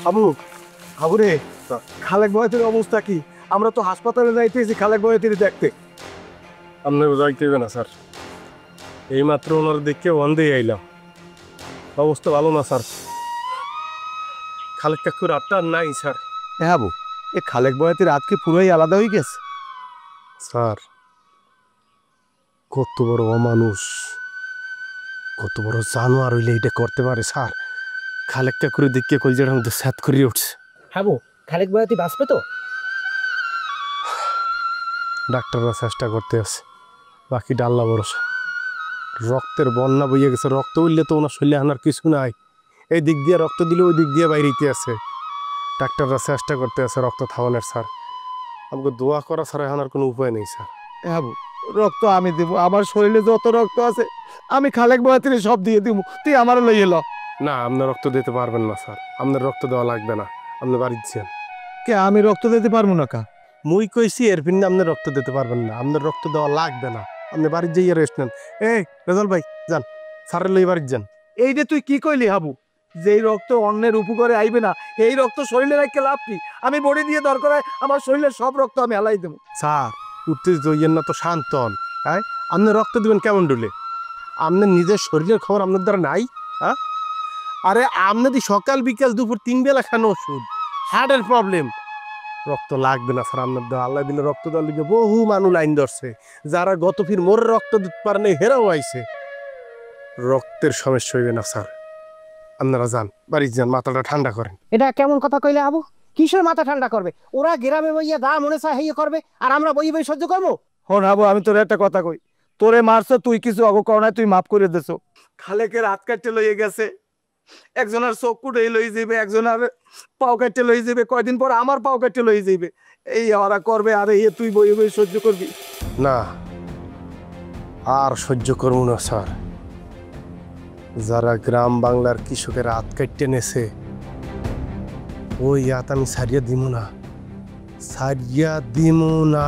আবু আবু রে, খালেক বয়াতির অবস্থা কি? আমরা তো হাসপাতালে যাইতেছি খালেক বয়াতির দেখতে। আপনি যাইতে হবে না স্যার, এই মাত্র ওনার দেখে ওয়ান আইলাম। অবস্থা ভালো না স্যার, খালেক কাকুর আটটা নাই স্যার। হ্যাঁ আবু, এ খালেক বয়াতির রাত কি পুরোই আলাদা হয়ে গেছে? স্যার কত বড় অমানুষ, কত বড় জানোয়ার হইলে এটা করতে পারে স্যার। খালেক কাকুর দেখে কলজার মধ্যে স্যাত করিয়ে উঠছে। হ্যাঁ খালেক বয়াতি বাঁচবে তো? ডাক্তাররা চেষ্টা করতে আছে, বাকি ডাল্লা ভরসা। রক্তের বন্যা বইয়ে গেছে, রক্ত উঠলে তো ওনার শরীরে আনার কিছু নাই। এই দিক দিয়ে রক্ত দিলে ওই দিক দিয়ে বাইরেতে আছে। ডাক্তাররা চেষ্টা করতে আছে রক্ত থামানোর স্যার। আমাকে দোয়া করা ছাড়া আনার কোনো উপায় নেই স্যার। হ্যাঁ আবু, রক্ত আমি দেবো, আমার শরীরে যত রক্ত আছে আমি খালেক বয়াতির সব দিয়ে দিব, তুই আমার লই এলো। না, আপনার রক্ত দিতে পারবেন না স্যার, আপনার রক্ত দেওয়া লাগবে না, আপনি বাড়ি দিচ্ছেন। কে আমি রক্ত দিতে পারবো না কা? মুই কইছি এর ভিন্ন আপনি রক্ত দিতে পারবেন না, আপনার রক্ত দেওয়া লাগবে না, আপনি বাড়ির যাইয়ে রেস্ট নেন। এই রেজাল ভাই যান, স্যারের লই বাড়ি যান। এই যে তুই কি কইলি হাবু, যেই রক্ত অন্যের উপকারে আইবে না এই রক্ত শরীরে রাখতে লাভ কি? আমি বডি দিয়ে দরকার হয় আমার শরীরের সব রক্ত আমি হালাই দেবো। স্যার উঠতে জইয়েন না তো, শান্ত হন। হ্যাঁ, আপনি রক্ত দিবেন কেমন ডুলে? আপনার নিজের শরীরের খবর আপনার দ্বারা নাই? হ্যাঁ, আরে আপনাদের সকাল বিকাল দুপুর 3 বেলা খান ওষুধ, হার্টের প্রবলেম। রক্ত লাগবে না স্যার আপনার দেওয়া। আল্লাহ দিলে রক্ত দেওয়ার লিগে বহু মানুষ লাইন ধরছে, যারা গত ফির মোর রক্ত দিতে পারে না হেরাও আইছে। রক্তের সমস্যা হইবে না স্যার, আপনারা যান, বাড়ি যান, মাথাটা ঠান্ডা করেন। এটা কেমন কথা কইলে আবু? কিসের মাথা ঠান্ডা করবে? ওরা গ্রামে বইয়া দা মনে চায় হেয়ে করবে, আর আমরা বই বই সহ্য করবো? হন হাবু, আমি তোর একটা কথা কই, তোরে মারছো তুই কিছু অগ করোনায় তুই মাফ করে দেছো। খালেকের হাত কাটতে লইয়ে গেছে, একজনের চোখ কুটে লই যাবে, একজনের পাও কাটতে লই যাবে, কয়দিন পর আমার পাও কাটতে লই যাবে। এই ওরা করবে আর এই তুই বই বই সহ্য করবি? না, আর সহ্য করবো না স্যার। যারা গ্রাম বাংলার কৃষকের হাত কাটতে নেছে ওই হাত আমি সারিয়া দিব না, সারিয়া দিব না।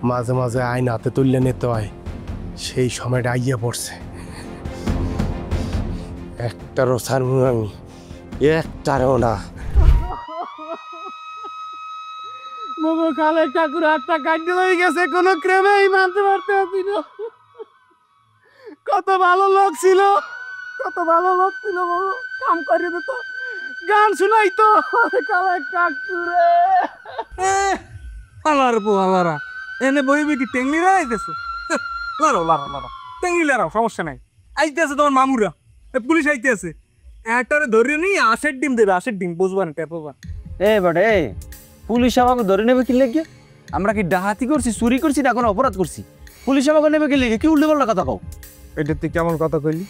মাঝে মাঝে আইন হাতে তুললে নিতে হয়, সেই সময়টা আইয়া পড়ছে। একটারও ছাড়বো না আমি, একটারও না। বাবা খালেক ঠাকুর হাতটা কাটতে লই গেছে, কোনো ক্রেমেই মানতে পারতে পারছি না। কত ভালো লোক ছিল, কত ভালো লোক ছিল বাবা, কাম করে দিত, গান শুনাইতো। খালেক ঠাকুরে আলার বউ আলারা এনে বইবে কি টেংলি রাইতেছো? লারো লারো লারো টেংলি লারাও, সমস্যা নাই। আইতেছে তোমার মামুরা, পুলিশ আইতেছে, একটারে ধরে নিয়ে 8 ডিম দেবে, 8 ডিম বুঝবা না, টেপবা। বটে পুলিশ আমাকে ধরে নেবে কি লেগে? আমরা কি ডাহাতি করছি, চুরি করছি, না কোনো অপরাধ করছি? পুলিশ আমাকে নেবে কি লেগে? কি উল্টে পাল্টা কথা কও? এটা তুই কেমন কথা কইলি?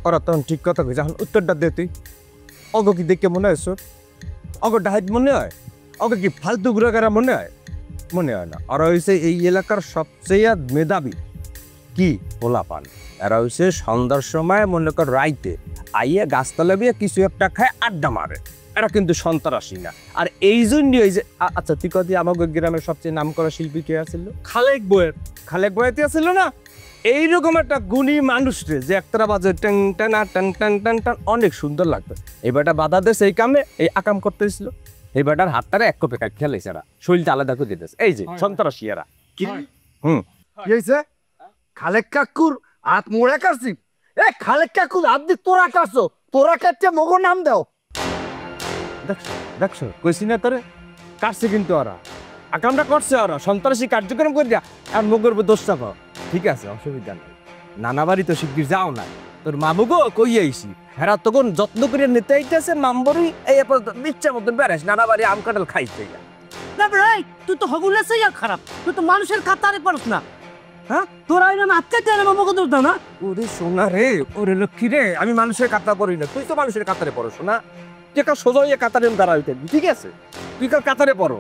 ওরা তখন ঠিক কথা কইছে, এখন উত্তরটা দে তুই। অগ কি দেখে মনে হয় তোর? অগ ডাহাত মনে হয়? অগ কি ফালতু ঘুরাঘেরা মনে হয়? মনে হয় না। ওরা হয়েছে এই এলাকার সবচেয়ে মেধাবী কি পোলাপান। এরা হয়েছে সন্ধ্যার সময় মনে কর রাইতে আইয়া গাছতলা বিয়ে কিছু একটা খায়, আড্ডা মারে। এরা কিন্তু সন্ত্রাসী না। আর এই জন্যই ওই যে আচ্ছা তুই কদি আমাদের গ্রামের সবচেয়ে নাম করা শিল্পী কে আছিল? খালেক বইয়ের খালেক বয়াতি আছিল না? এইরকম একটা গুণী মানুষ রে, যে একটা বাজে টান টান টান টান টান টান, অনেক সুন্দর লাগতো। এই বেটা বাধা দেশ এই কামে, এই আকাম করতেছিল। এই বেটার হাতটারে এক কপে খেলাইছে, এরা শরীরটা আলাদা করে দিতেছে। এই যে সন্ত্রাসী এরা। কি কি হয়েছে? খালেক কাকুর হাত মোড়ে কাটছি। এ খালেক কাকুর হাত দিয়ে তোরা কাটছো, তোরা কাটছে মগর নাম দাও। দেখছো দেখছো কইছি না তোরে, কাটছে কিন্তু ওরা, আকামটা করছে ওরা, সন্ত্রাসী কার্যক্রম করে দিয়া আর মগর দোষ চাপাও। ঠিক আছে, অসুবিধা নেই। নানা বাড়ি তো শিগগির যাও না, তোর মামুগো কই আইছি, হেরা তখন যত্ন করে নিতে আইতেছে মামবরি। এই ইচ্ছা মতন বেড়াস নানা বাড়ি আম কাঁঠাল খাইছে। না ভাই, তুই তো হগুলে সেই খারাপ, তুই তো মানুষের কাতারে পারস না। হ্যাঁ, তোরা এই নাম আটকে দেয় না মগো দাও না? ওরে সোনা রে, ওরে লক্ষ্মী রে, আমি মানুষের কাতারে পড়ি না, তুই তো মানুষের কাতারে পড়ো সোনা। তুই কার সোজা হয়ে কাতারে দাঁড়াইতে, ঠিক আছে? তুই কার কাতারে পড়ো।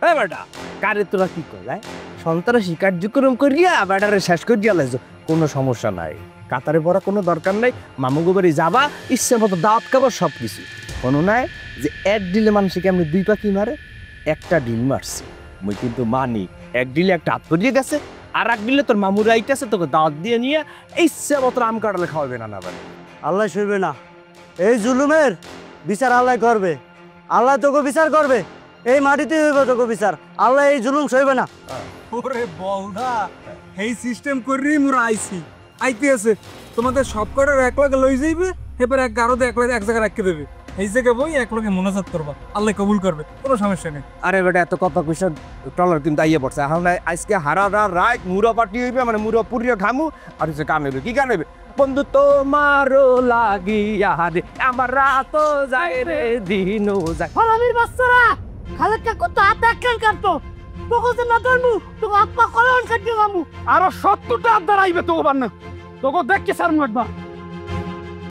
হ্যাঁ বেটা, কারে তোরা কি করলাই সন্ত্রাসী কার্যক্রম করিয়া বেটারে শেষ করিয়া লাইছো, কোনো সমস্যা নাই, কাতারে পড়া কোনো দরকার নাই। মামুগো বাড়ি যাবা, ইচ্ছে মতো দাওয়াত খাবো, সব কিছু। কোনো নাই যে এক ডিলে মানুষকে এমনি 2 পাখি মারে, একটা ডিল মারছি মুই কিন্তু মানি। এক ডিলে একটা হাত করিয়ে গেছে, আর এক ডিলে তোর মামুর আইতেছে তোকে দাওয়াত দিয়ে নিয়ে ইচ্ছে মতো আম কাটালে খাওয়াবে না। বাড়ি আল্লাহ সইবে না, এই জুলুমের বিচার আল্লাহ করবে, আল্লাহ তোকে বিচার করবে, এই মাটিতে হইব তোকে বিচার, আল্লাহ এই জুলুম সইবে না। ওরে বলদা, এই সিস্টেম করি মোরা আইছি, আইতে আছে তোমাদের সব কটার এক লগে লই যাইবে, এবার এক গারদে এক লগে এক জায়গায় রাখতে দেবে, এই জায়গায় বই এক লগে মোনাজাত করবা, আল্লাহ কবুল করবে, কোনো সমস্যা নেই। আরে বেটা এত কথা কইছ ট্রলার কিন্তু আইয়া পড়ছে এখন আজকে হারা রাত মুড়া পাটি হইবে মানে মুড়া পুরিয়া খামু আর হচ্ছে কাম হইবে কি গান হইবে বন্ধু তোমারও লাগিয়া রে আমার রাত যায় রে দিনও যায় ফলামির বাচ্চারা খালেকা কত হাত একখান কাটতো, তোকে যে না ধরমু তোকে আপা কলন কাটিয়ে গামু। আরো 70টা আবদার আইবে তো বান্না তোকে দেখ কি সার মারবা